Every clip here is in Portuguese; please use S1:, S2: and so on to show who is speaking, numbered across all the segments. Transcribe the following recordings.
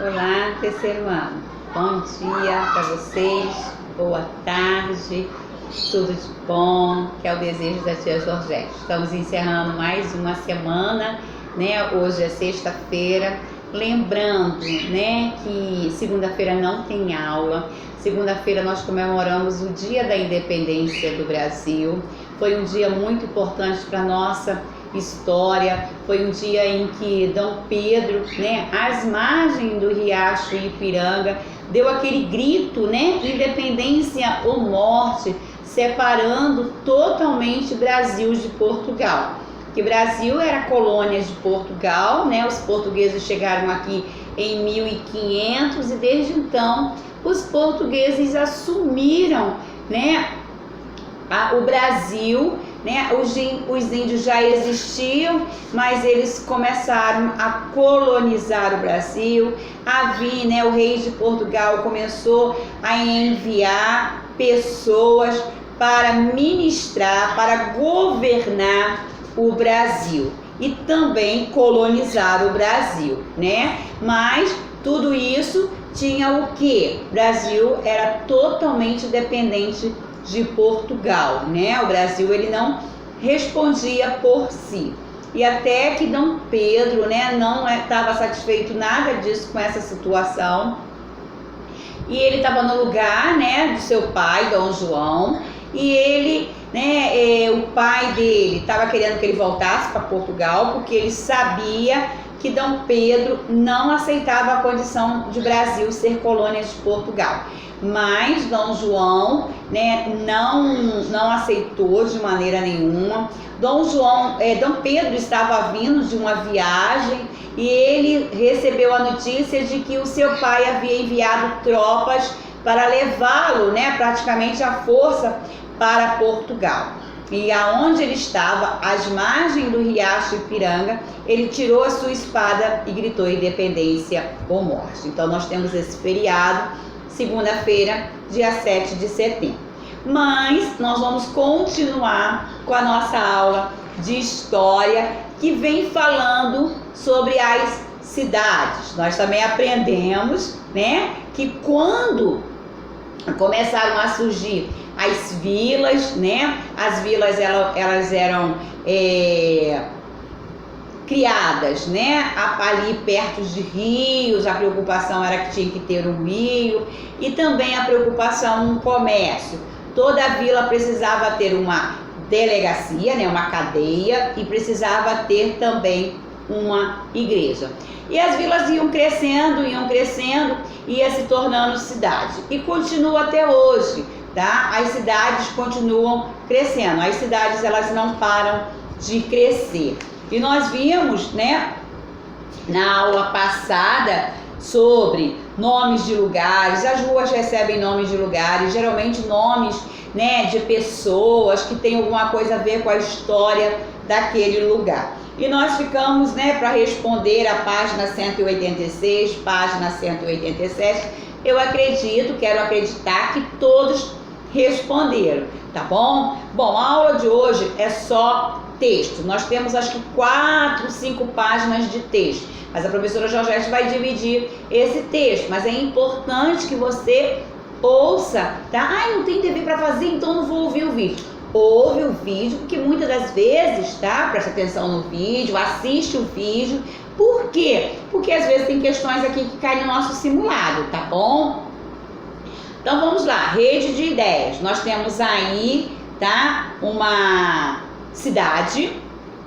S1: Olá, terceiro ano. Bom dia para vocês, boa tarde, tudo de bom, que é o desejo da tia Georgette. Estamos encerrando mais uma semana, né? Hoje é sexta-feira. Lembrando, né, que segunda-feira não tem aula. Segunda-feira nós comemoramos o Dia da Independência do Brasil. Foi um dia muito importante para nossa história. Foi um dia em que Dom Pedro, né, às margens do riacho Ipiranga, deu aquele grito, né, independência ou morte, separando totalmente Brasil de Portugal. Que Brasil era colônia de Portugal, né? Os portugueses chegaram aqui em 1500 e desde então os portugueses assumiram, né, o Brasil, né? Os índios já existiam, mas eles começaram a colonizar o Brasil. Né, o rei de Portugal começou a enviar pessoas para ministrar, para governar o Brasil e também colonizar o Brasil, né? Mas tudo isso tinha o quê? O Brasil era totalmente dependente de Portugal, né? O Brasil ele não respondia por si. E até que Dom Pedro, né, não estava satisfeito nada disso com essa situação. E ele estava no lugar, né, do seu pai, Dom João, e ele, né, o pai dele estava querendo que ele voltasse para Portugal, porque ele sabia que Dom Pedro não aceitava a condição de Brasil ser colônia de Portugal. Mas Dom João, né, não aceitou de maneira nenhuma. Dom Pedro estava vindo de uma viagem e ele recebeu a notícia de que o seu pai havia enviado tropas para levá-lo, né, praticamente à força para Portugal. E aonde ele estava, às margens do riacho Ipiranga, ele tirou a sua espada e gritou independência ou morte. Então nós temos esse feriado, segunda-feira, dia 7 de setembro. Mas nós vamos continuar com a nossa aula de história, que vem falando sobre as cidades. Nós também aprendemos, né, que quando começaram a surgir as vilas, né? As vilas elas eram criadas, né, ali perto de rios. A preocupação era que tinha que ter um rio e também a preocupação no comércio. Toda vila precisava ter uma delegacia, né, uma cadeia, e precisava ter também uma igreja. E as vilas iam crescendo, ia se tornando cidade. E continua até hoje, tá? As cidades continuam crescendo. As cidades, elas não param de crescer. E nós vimos, né, na aula passada, sobre nomes de lugares. As ruas recebem nomes de lugares, geralmente nomes, né, de pessoas que têm alguma coisa a ver com a história daquele lugar. E nós ficamos, né, para responder a página 186, página 187. Eu quero acreditar que todos responderam, tá bom? Bom, a aula de hoje é só texto. Nós temos acho que 4, 5 páginas de texto, mas a professora Georgette vai dividir esse texto. Mas é importante que você ouça, tá? Não tem TV para fazer, então não vou ouvir o vídeo. Ouve o vídeo, porque muitas das vezes, tá? Presta atenção no vídeo, assiste o vídeo. Por quê? Porque às vezes tem questões aqui que caem no nosso simulado, tá bom? Então vamos lá, rede de ideias. Nós temos aí, tá, uma cidade,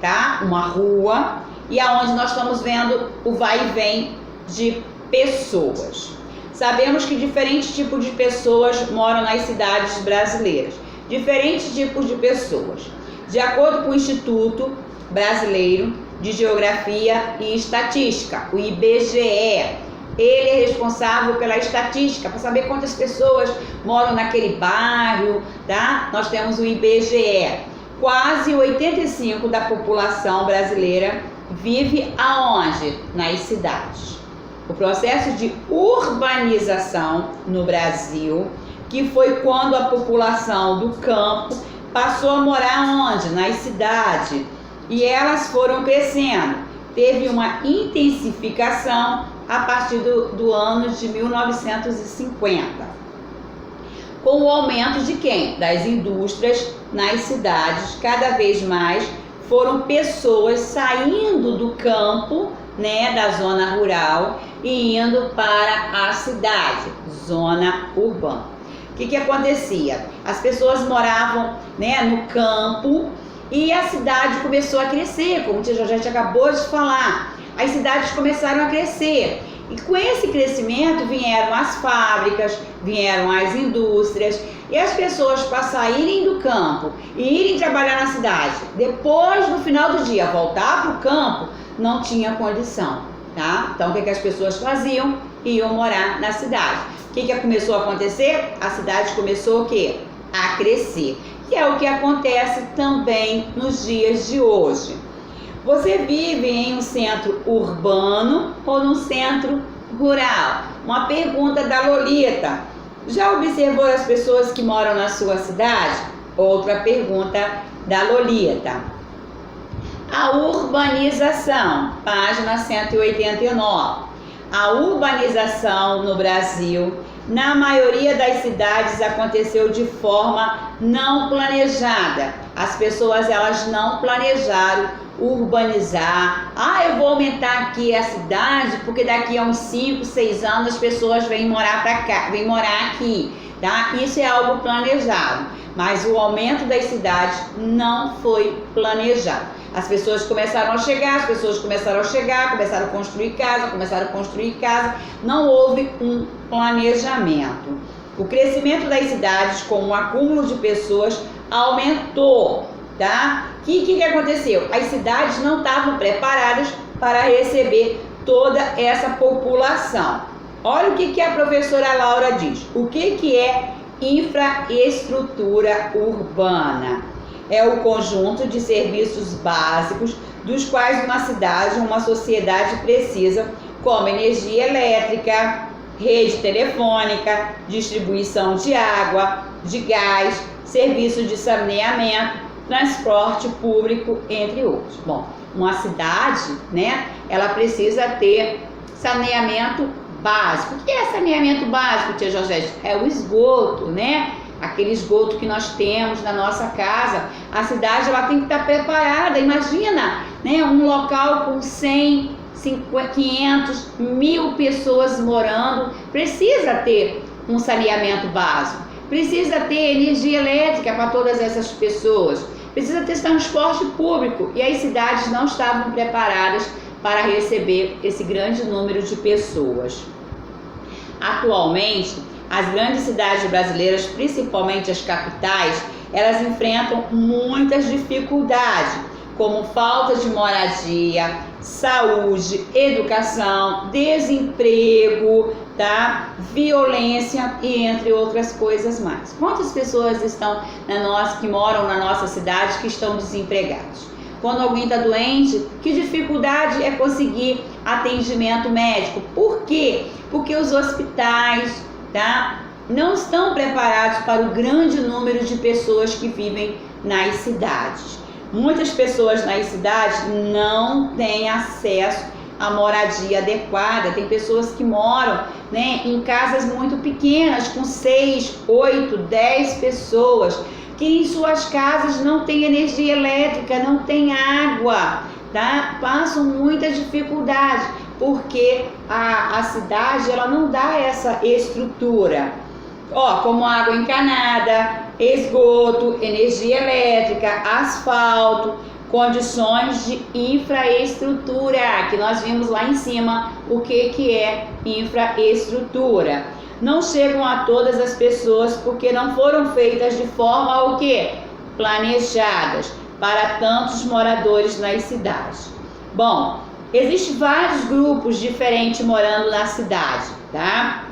S1: tá, uma rua, e aonde nós estamos vendo o vai e vem de pessoas. Sabemos que diferentes tipos de pessoas moram nas cidades brasileiras. Diferentes tipos de pessoas. De acordo com o Instituto Brasileiro de Geografia e Estatística, o IBGE, ele é responsável pela estatística, para saber quantas pessoas moram naquele bairro, tá? Nós temos o IBGE. Quase 85% da população brasileira vive aonde? Nas cidades. O processo de urbanização no Brasil, que foi quando a população do campo passou a morar onde? Nas cidades. E elas foram crescendo. Teve uma intensificação a partir do ano de 1950. Com o aumento de quem? Das indústrias nas cidades, cada vez mais foram pessoas saindo do campo, né, da zona rural e indo para a cidade, zona urbana. O que acontecia? As pessoas moravam, né, no campo e a cidade começou a crescer, como a tia Georgette acabou de falar. As cidades começaram a crescer e com esse crescimento vieram as fábricas, vieram as indústrias e as pessoas, para saírem do campo e irem trabalhar na cidade, depois no final do dia voltar para o campo, não tinha condição, tá? Então o que as pessoas faziam? Iam morar na cidade. O que começou a acontecer? A cidade começou o quê? A crescer. E é o que acontece também nos dias de hoje. Você vive em um centro urbano ou num centro rural? Uma pergunta da Lolita. Já observou as pessoas que moram na sua cidade? Outra pergunta da Lolita. A urbanização, página 189. A urbanização no Brasil, na maioria das cidades, aconteceu de forma não planejada. As pessoas, elas não planejaram urbanizar. Eu vou aumentar aqui a cidade porque daqui a uns 5, 6 anos as pessoas vêm morar para cá, vêm morar aqui, tá? Isso é algo planejado, mas o aumento das cidades não foi planejado. As pessoas começaram a chegar, começaram a construir casa, não houve um planejamento. O crescimento das cidades com o acúmulo de pessoas aumentou, tá? O que aconteceu? As cidades não estavam preparadas para receber toda essa população. Olha o que a professora Laura diz. O que é infraestrutura urbana? É o conjunto de serviços básicos dos quais uma cidade ou uma sociedade precisa, como energia elétrica, rede telefônica, distribuição de água, de gás, serviço de saneamento, transporte público, entre outros. Bom, uma cidade, né, ela precisa ter saneamento básico. O que é saneamento básico, tia Georgette? É o esgoto, né? Aquele esgoto que nós temos na nossa casa. A cidade, ela tem que estar preparada. Imagina, né, um local com 100, 500, 1000 pessoas morando. Precisa ter um saneamento básico. Precisa ter energia elétrica para todas essas pessoas. Precisa ter transporte público. E as cidades não estavam preparadas para receber esse grande número de pessoas. Atualmente, as grandes cidades brasileiras, principalmente as capitais, elas enfrentam muitas dificuldades, como falta de moradia, saúde, educação, desemprego, tá? Violência e entre outras coisas mais. Quantas pessoas estão que moram na nossa cidade que estão desempregados? Quando alguém está doente, que dificuldade é conseguir atendimento médico? Por quê? Porque os hospitais, tá, não estão preparados para o grande número de pessoas que vivem nas cidades. Muitas pessoas nas cidades não têm acesso à moradia adequada. Tem pessoas que moram, né, em casas muito pequenas, com 6, 8, 10 pessoas, que em suas casas não tem energia elétrica, não tem água, tá? Passam muita dificuldade, porque a cidade, ela não dá essa estrutura, como água encanada, esgoto, energia elétrica, asfalto, condições de infraestrutura, que nós vimos lá em cima o que é infraestrutura. Não chegam a todas as pessoas porque não foram feitas de forma planejadas para tantos moradores nas cidades. Bom, existem vários grupos diferentes morando na cidade, tá?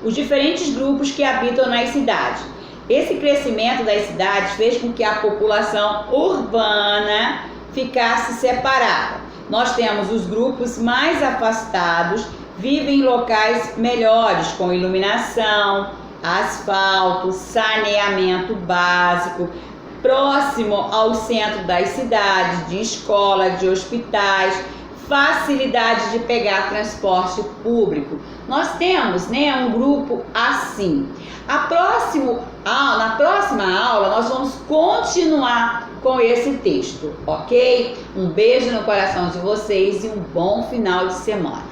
S1: Os diferentes grupos que habitam nas cidades. Esse crescimento das cidades fez com que a população urbana ficasse separada. Nós temos os grupos mais afastados, vivem em locais melhores, com iluminação, asfalto, saneamento básico, próximo ao centro das cidades, de escola, de hospitais, facilidade de pegar transporte público. Nós temos, né, um grupo assim. Na próxima aula nós vamos continuar com esse texto, ok? Um beijo no coração de vocês e um bom final de semana.